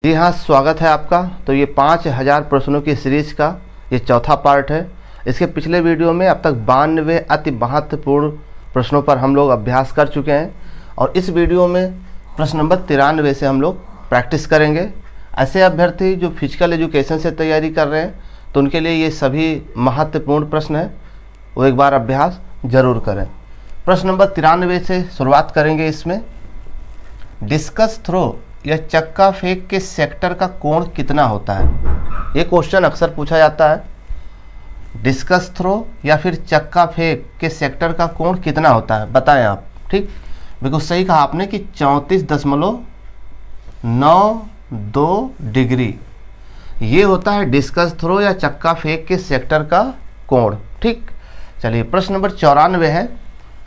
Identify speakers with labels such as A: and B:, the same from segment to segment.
A: जी हाँ, स्वागत है आपका। तो ये 5000 प्रश्नों की सीरीज का ये चौथा पार्ट है। इसके पिछले वीडियो में अब तक 92 अति महत्वपूर्ण प्रश्नों पर हम लोग अभ्यास कर चुके हैं और इस वीडियो में प्रश्न नंबर 93 से हम लोग प्रैक्टिस करेंगे। ऐसे अभ्यर्थी जो फिजिकल एजुकेशन से तैयारी कर रहे हैं तो उनके लिए ये सभी महत्वपूर्ण प्रश्न हैं, वो एक बार अभ्यास ज़रूर करें। प्रश्न नंबर 93 से शुरुआत करेंगे। इसमें डिस्कस थ्रो या चक्का फेंक के सेक्टर का कोण कितना होता है, ये क्वेश्चन अक्सर पूछा जाता है। डिस्कस थ्रो या फिर चक्का फेंक के सेक्टर का कोण कितना होता है, बताएं आप। ठीक, बिल्कुल सही कहा आपने कि 34.92 डिग्री ये होता है डिस्कस थ्रो या चक्का फेंक के सेक्टर का कोण। ठीक, चलिए प्रश्न नंबर 94 है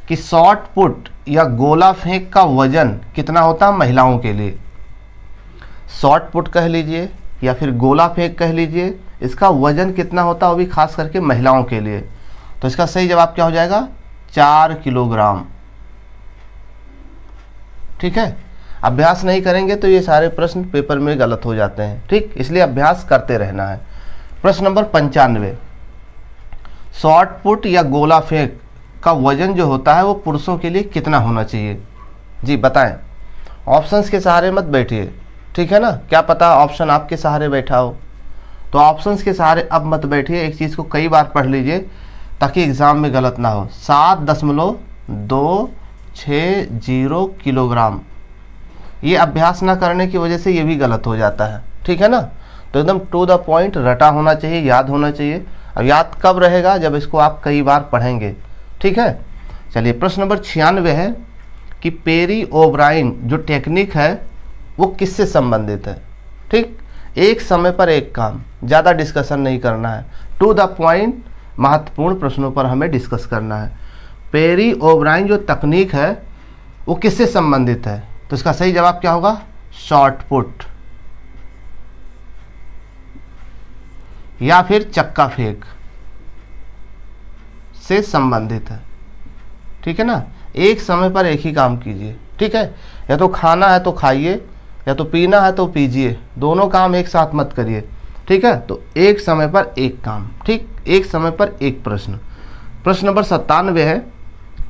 A: कि शॉट पुट या गोला फेंक का वजन कितना होता है महिलाओं के लिए। शॉट पुट कह लीजिए या फिर गोला फेंक कह लीजिए, इसका वजन कितना होता है वो भी खास करके महिलाओं के लिए। तो इसका सही जवाब क्या हो जाएगा, 4 किलोग्राम। ठीक है, अभ्यास नहीं करेंगे तो ये सारे प्रश्न पेपर में गलत हो जाते हैं। ठीक, इसलिए अभ्यास करते रहना है। प्रश्न नंबर 95, शॉट पुट या गोला फेंक का वजन जो होता है वो पुरुषों के लिए कितना होना चाहिए, जी बताएं। ऑप्शंस के सहारे मत बैठिए, ठीक है ना, क्या पता ऑप्शन आपके सहारे बैठा हो। तो ऑप्शंस के सहारे अब मत बैठिए, एक चीज़ को कई बार पढ़ लीजिए ताकि एग्ज़ाम में गलत ना हो। 7.260 किलोग्राम, ये अभ्यास ना करने की वजह से ये भी गलत हो जाता है। ठीक है ना, तो एकदम टू द पॉइंट रटा होना चाहिए, याद होना चाहिए। अब याद कब रहेगा, जब इसको आप कई बार पढ़ेंगे। ठीक है, चलिए प्रश्न नंबर 96 है कि पेरी ओब्राइन जो टेक्निक है वो किससे संबंधित है। ठीक, एक समय पर एक काम, ज़्यादा डिस्कशन नहीं करना है, टू द पॉइंट महत्वपूर्ण प्रश्नों पर हमें डिस्कस करना है। पेरी ओब्राइन जो तकनीक है वो किससे संबंधित है, तो इसका सही जवाब क्या होगा, शॉट पुट या फिर चक्का फेंक से संबंधित है। ठीक है ना, एक समय पर एक ही काम कीजिए। ठीक है, या तो खाना है तो खाइए या तो पीना है तो पीजिए, दोनों काम एक साथ मत करिए। ठीक है, तो एक समय पर एक काम। ठीक, एक समय पर एक प्रश्न। प्रश्न नंबर 97 है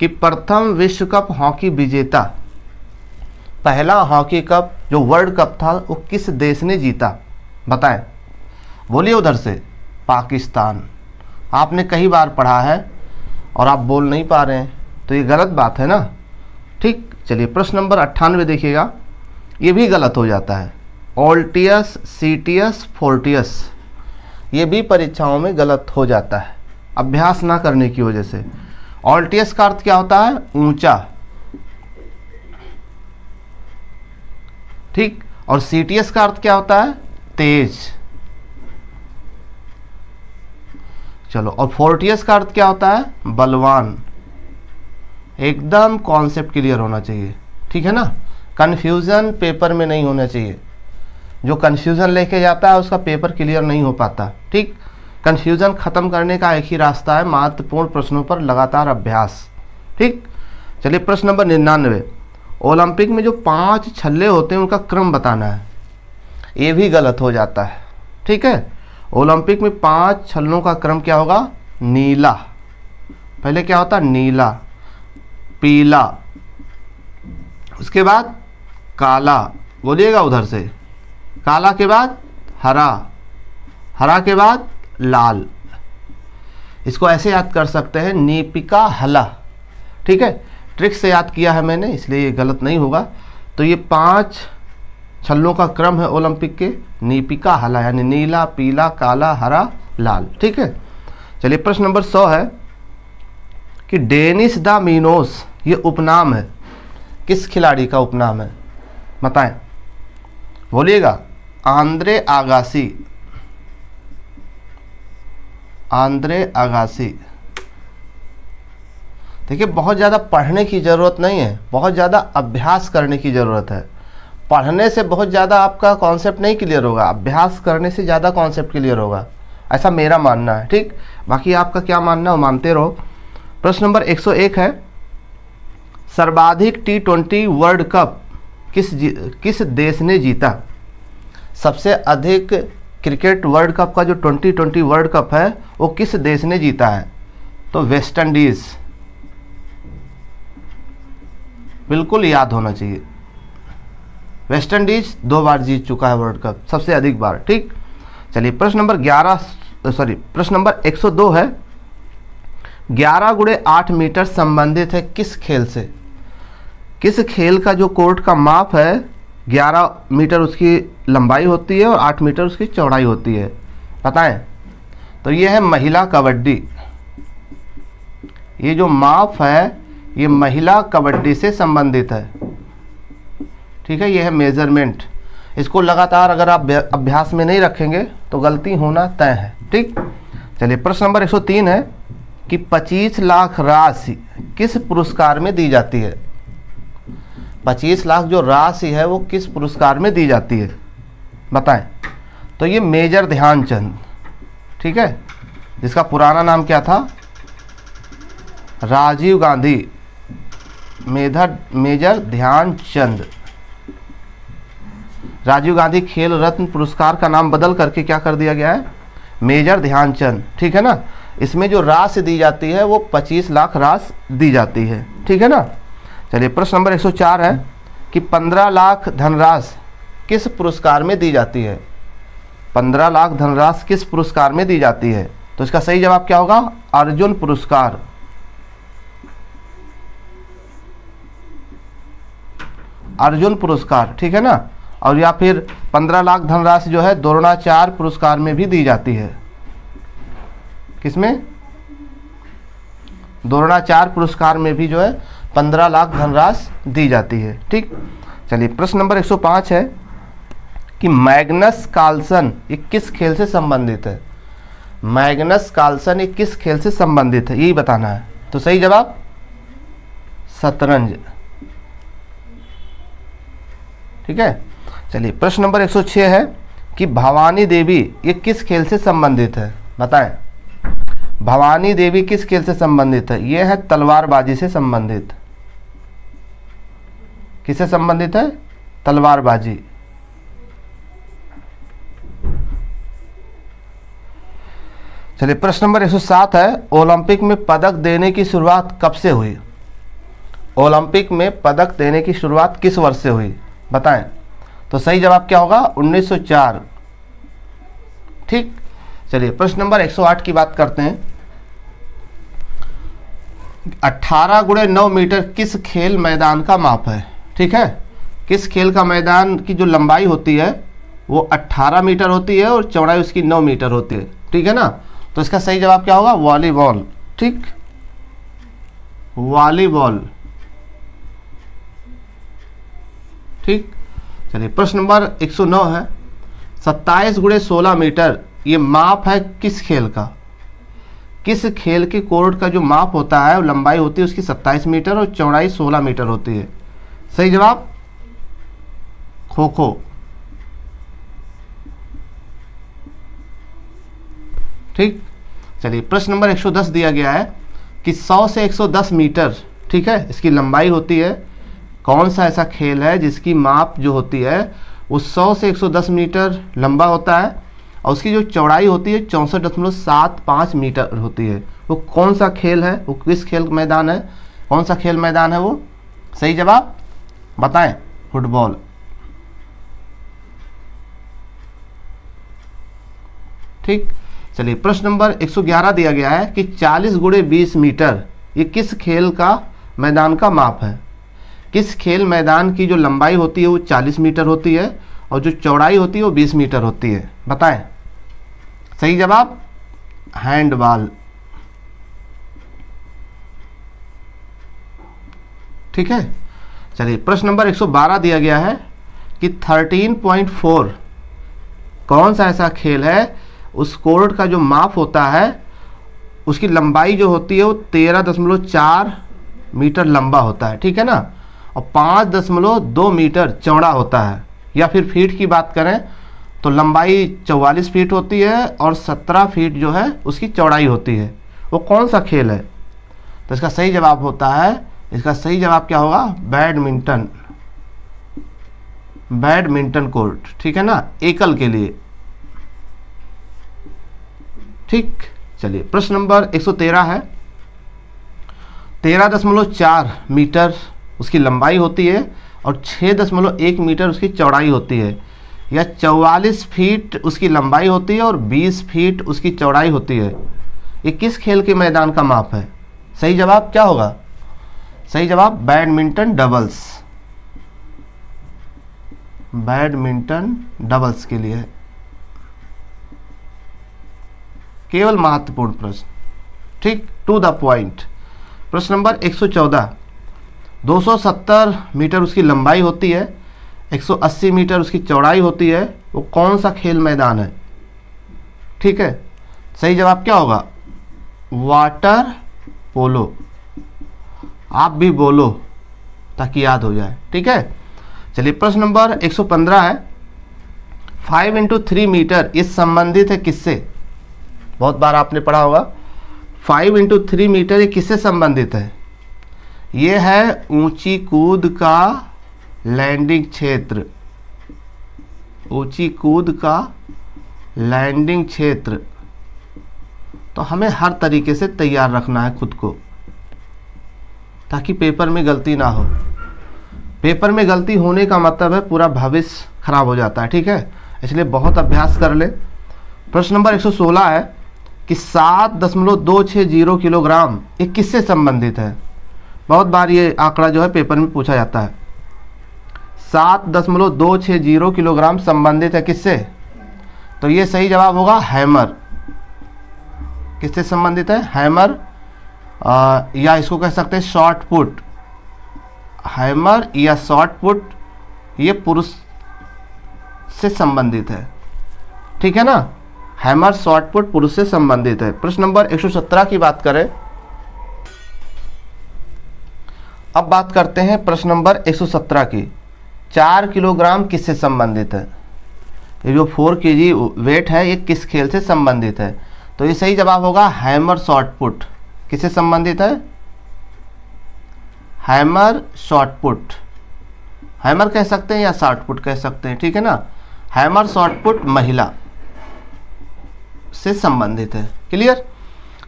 A: कि प्रथम विश्व कप हॉकी विजेता, पहला हॉकी कप जो वर्ल्ड कप था वो किस देश ने जीता, बताएं। बोलिए उधर से, पाकिस्तान। आपने कई बार पढ़ा है और आप बोल नहीं पा रहे हैं तो ये गलत बात है ना। ठीक, चलिए प्रश्न नंबर 98 देखिएगा, ये भी गलत हो जाता है। ऑल्टियस, सीटियस, फोर्टियस, ये भी परीक्षाओं में गलत हो जाता है अभ्यास ना करने की वजह से। ऑल्टियस का अर्थ क्या होता है, ऊंचा। ठीक, और सीटियस का अर्थ क्या होता है, तेज। चलो, और फोर्टियस का अर्थ क्या होता है, बलवान। एकदम कॉन्सेप्ट क्लियर होना चाहिए। ठीक है ना, कन्फ्यूज़न पेपर में नहीं होना चाहिए। जो कन्फ्यूज़न लेके जाता है उसका पेपर क्लियर नहीं हो पाता। ठीक, कन्फ्यूज़न ख़त्म करने का एक ही रास्ता है, महत्वपूर्ण प्रश्नों पर लगातार अभ्यास। ठीक, चलिए प्रश्न नंबर 99, ओलंपिक में जो 5 छल्ले होते हैं उनका क्रम बताना है, ये भी गलत हो जाता है। ठीक है, ओलंपिक में 5 छल्लों का क्रम क्या होगा, नीला। पहले क्या होता है, नीला, पीला, उसके बाद काला, बोलिएगा उधर से, काला के बाद हरा, हरा के बाद लाल। इसको ऐसे याद कर सकते हैं, नीपिका हला। ठीक है, ट्रिक से याद किया है मैंने इसलिए ये गलत नहीं होगा। तो ये 5 छल्लों का क्रम है ओलंपिक के, नीपिका हला यानी नीला, पीला, काला, हरा, लाल। ठीक है, चलिए प्रश्न नंबर 100 है कि डेनिस द मीनोस ये उपनाम है, किस खिलाड़ी का उपनाम है, बताएं। बोलिएगा, आंद्रे आगासी, आंद्रे आगासी। देखिए बहुत ज़्यादा पढ़ने की ज़रूरत नहीं है, बहुत ज़्यादा अभ्यास करने की ज़रूरत है। पढ़ने से बहुत ज़्यादा आपका कॉन्सेप्ट नहीं क्लियर होगा, अभ्यास करने से ज़्यादा कॉन्सेप्ट क्लियर होगा, ऐसा मेरा मानना है। ठीक, बाकी आपका क्या मानना है वो मानते रहो। प्रश्न नंबर 101 है, सर्वाधिक T20 वर्ल्ड कप किस देश ने जीता। सबसे अधिक क्रिकेट वर्ल्ड कप का जो 2020 वर्ल्ड कप है वो किस देश ने जीता है? तो वेस्ट इंडीज। बिल्कुल याद होना चाहिए, वेस्ट इंडीज 2 बार जीत चुका है वर्ल्ड कप, सबसे अधिक बार। ठीक, चलिए प्रश्न नंबर 102 है, 11 गुणे 8 मीटर संबंधित है किस खेल से? किस खेल का जो कोर्ट का माप है 11 मीटर उसकी लंबाई होती है और 8 मीटर उसकी चौड़ाई होती है, बताएं। तो ये है महिला कबड्डी। ये जो माप है ये महिला कबड्डी से संबंधित है, ठीक है। ये है मेजरमेंट। इसको लगातार अगर आप अभ्यास में नहीं रखेंगे तो गलती होना तय है। ठीक, चलिए प्रश्न नंबर 103 है कि 25 लाख राशि किस पुरस्कार में दी जाती है? 25 लाख जो राशि है वो किस पुरस्कार में दी जाती है, बताएं। तो ये मेजर ध्यानचंद, ठीक है, जिसका पुराना नाम क्या था? राजीव गांधी मेजर ध्यानचंद। राजीव गांधी खेल रत्न पुरस्कार का नाम बदल करके क्या कर दिया गया है? मेजर ध्यानचंद, ठीक है ना। इसमें जो राशि दी जाती है वो 25 लाख राशि दी जाती है, ठीक है ना। चलिए प्रश्न नंबर 104 है कि 15 लाख धनराशि किस पुरस्कार में दी जाती है? 15 लाख धनराशि किस पुरस्कार में दी जाती है? तो इसका सही जवाब क्या होगा? अर्जुन पुरस्कार। अर्जुन पुरस्कार, ठीक है ना। और या फिर 15 लाख धनराशि जो है द्रोणाचार्य पुरस्कार में भी दी जाती है। किसमें? द्रोणाचार्य पुरस्कार में भी जो है 15 लाख धनराशि दी जाती है। ठीक, चलिए प्रश्न नंबर 105 है कि मैग्नस कार्लसन ये किस खेल से संबंधित है? मैग्नस कार्लसन ये किस खेल से संबंधित है, यही बताना है। तो सही जवाब शतरंज, ठीक है। चलिए प्रश्न नंबर 106 है कि भवानी देवी ये किस खेल से संबंधित है, बताएं। भवानी देवी किस खेल से संबंधित है? ये है तलवारबाजी से संबंधित। किससे संबंधित है? तलवारबाजी। चलिए प्रश्न नंबर 107 है ओलंपिक में पदक देने की शुरुआत कब से हुई? ओलंपिक में पदक देने की शुरुआत किस वर्ष से हुई, बताएं। तो सही जवाब क्या होगा? 1904। ठीक, चलिए प्रश्न नंबर 108 की बात करते हैं। 18 गुणे 9 मीटर किस खेल मैदान का माप है? ठीक है, किस खेल का मैदान की जो लंबाई होती है वो 18 मीटर होती है और चौड़ाई उसकी 9 मीटर होती है, ठीक है ना। तो इसका सही जवाब क्या होगा? वॉलीबॉल। ठीक, वॉलीबॉल। ठीक, चलिए प्रश्न नंबर 109 है 27 गुणे 16 मीटर ये माप है किस खेल का? किस खेल के कोर्ट का जो माप होता है लंबाई होती है उसकी 27 मीटर और चौड़ाई 16 मीटर होती है। सही जवाब खो खो। ठीक, चलिए प्रश्न नंबर 110 दिया गया है कि 100 से 110 मीटर, ठीक है, इसकी लंबाई होती है। कौन सा ऐसा खेल है जिसकी माप जो होती है वो 100 से 110 मीटर लंबा होता है और उसकी जो चौड़ाई होती है 64.75 मीटर होती है? वो कौन सा खेल है? वो किस खेल मैदान है? कौन सा खेल मैदान है वो? सही जवाब बताएं। फुटबॉल। ठीक, चलिए प्रश्न नंबर 111 दिया गया है कि 40 गुणे 20 मीटर ये किस खेल का मैदान का माप है? किस खेल मैदान की जो लंबाई होती है वो 40 मीटर होती है और जो चौड़ाई होती है वो 20 मीटर होती है, बताएं। सही जवाब हैंडबॉल। ठीक है, चलिए प्रश्न नंबर 112 दिया गया है कि 13.4 कौन सा ऐसा खेल है उस कोर्ट का जो माप होता है उसकी लंबाई जो होती है वो 13.4 मीटर लंबा होता है, ठीक है ना, और 5.2 मीटर चौड़ा होता है। या फिर फीट की बात करें तो लंबाई 44 फीट होती है और 17 फीट जो है उसकी चौड़ाई होती है। वो कौन सा खेल है? तो इसका सही जवाब होता है, इसका सही जवाब क्या होगा? बैडमिंटन। बैडमिंटन कोर्ट, ठीक है ना, एकल के लिए। ठीक, चलिए प्रश्न नंबर 113 है। 13.4 मीटर उसकी लंबाई होती है और 6.1 मीटर उसकी चौड़ाई होती है, या 44 फीट उसकी लंबाई होती है और 20 फीट उसकी चौड़ाई होती है। ये किस खेल के मैदान का माप है? सही जवाब क्या होगा? सही जवाब बैडमिंटन डबल्स, बैडमिंटन डबल्स के लिए है। केवल महत्वपूर्ण प्रश्न, ठीक, टू द पॉइंट। प्रश्न नंबर 114। 270 मीटर उसकी लंबाई होती है, 180 मीटर उसकी चौड़ाई होती है, वो कौन सा खेल मैदान है? ठीक है, सही जवाब क्या होगा? Water polo. आप भी बोलो ताकि याद हो जाए, ठीक है। चलिए प्रश्न नंबर 115 है। 5 × 3 मीटर ये संबंधित है किससे? बहुत बार आपने पढ़ा होगा। 5 × 3 मीटर ये किससे संबंधित है? ये है ऊंची कूद का लैंडिंग क्षेत्र, ऊंची कूद का लैंडिंग क्षेत्र। तो हमें हर तरीके से तैयार रखना है खुद को ताकि पेपर में गलती ना हो। पेपर में गलती होने का मतलब है पूरा भविष्य खराब हो जाता है, ठीक है, इसलिए बहुत अभ्यास कर ले। प्रश्न नंबर 116 है कि 7.260 किलोग्राम ये किससे संबंधित है? बहुत बार ये आंकड़ा जो है पेपर में पूछा जाता है। 7.260 किलोग्राम संबंधित है किससे? तो ये सही जवाब होगा हैमर। किससे संबंधित है? हैमर, या इसको कह सकते हैं शॉर्ट पुट। हैमर या शॉर्ट पुट ये पुरुष से संबंधित है, ठीक है ना। हैमर शॉर्ट पुट पुरुष से संबंधित है। प्रश्न नंबर 117 की बात करें। अब बात करते हैं प्रश्न नंबर 117 की। 4 किलोग्राम किससे संबंधित है? ये जो 4 kg वेट है ये किस खेल से संबंधित है? तो ये सही जवाब होगा हैमर शॉर्ट पुट। किससे संबंधित है? Hammer short put. हैमर कह सकते हैं या शॉर्ट पुट कह सकते हैं, ठीक है ना। हैमर शॉर्ट पुट महिला से संबंधित है। क्लियर।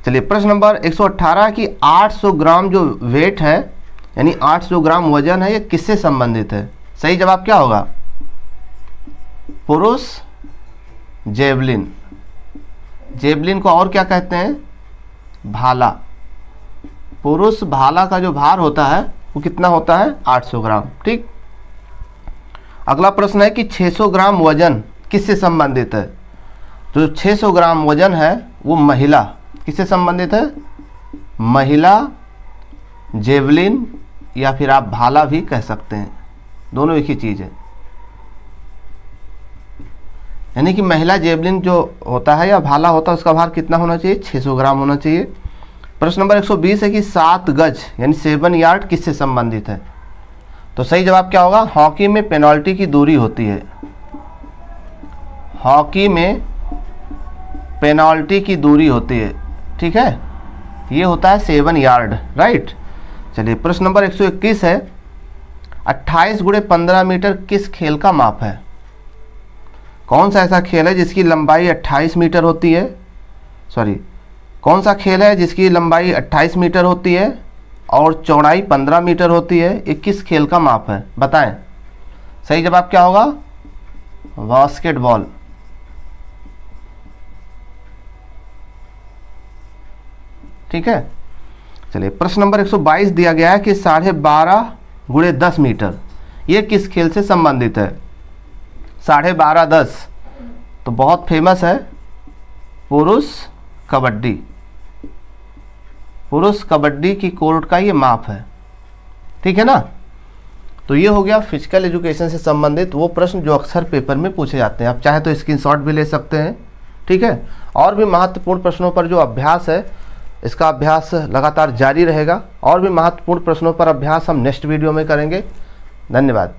A: चलिए प्रश्न नंबर 118 की 800 ग्राम जो वेट है यानी 800 ग्राम वजन है ये किससे संबंधित है? सही जवाब क्या होगा? पुरुष जेवलिन। जेवलिन को और क्या कहते हैं? भाला। पुरुष भाला का जो भार होता है वो कितना होता है? 800 ग्राम। ठीक। अगला प्रश्न है कि 600 ग्राम वजन किससे संबंधित है? जो 600 ग्राम वजन है वो महिला किससे संबंधित है? महिला जेवलिन या फिर आप भाला भी कह सकते हैं, दोनों एक ही चीज़ है। यानी कि महिला जेवलिन जो होता है या भाला होता है उसका भार कितना होना चाहिए? 600 ग्राम होना चाहिए। प्रश्न नंबर 120 है कि 7 गज यानी 7 यार्ड किससे संबंधित है? तो सही जवाब क्या होगा? हॉकी में पेनल्टी की दूरी होती है। हॉकी में पेनल्टी की दूरी होती है, ठीक है, ये होता है 7 यार्ड, राइट। चलिए प्रश्न नंबर 121 है 28 × 15 मीटर किस खेल का माप है? कौन सा ऐसा खेल है जिसकी लंबाई 28 मीटर होती है? कौन सा खेल है जिसकी लंबाई 28 मीटर होती है और चौड़ाई 15 मीटर होती है? ये किस खेल का माप है बताएं। सही जवाब क्या होगा? बास्केटबॉल। ठीक है। चलिए प्रश्न नंबर 122 दिया गया है कि 12.5 × 10 मीटर ये किस खेल से संबंधित है? 12.5 10 तो बहुत फेमस है, पुरुष कबड्डी। पुरुष कबड्डी की कोर्ट का ये माप है, ठीक है ना। तो ये हो गया फिजिकल एजुकेशन से संबंधित वो प्रश्न जो अक्सर पेपर में पूछे जाते हैं। आप चाहे तो स्क्रीनशॉट भी ले सकते हैं, ठीक है। और भी महत्वपूर्ण प्रश्नों पर जो अभ्यास है इसका अभ्यास लगातार जारी रहेगा। और भी महत्वपूर्ण प्रश्नों पर अभ्यास हम नेक्स्ट वीडियो में करेंगे। धन्यवाद।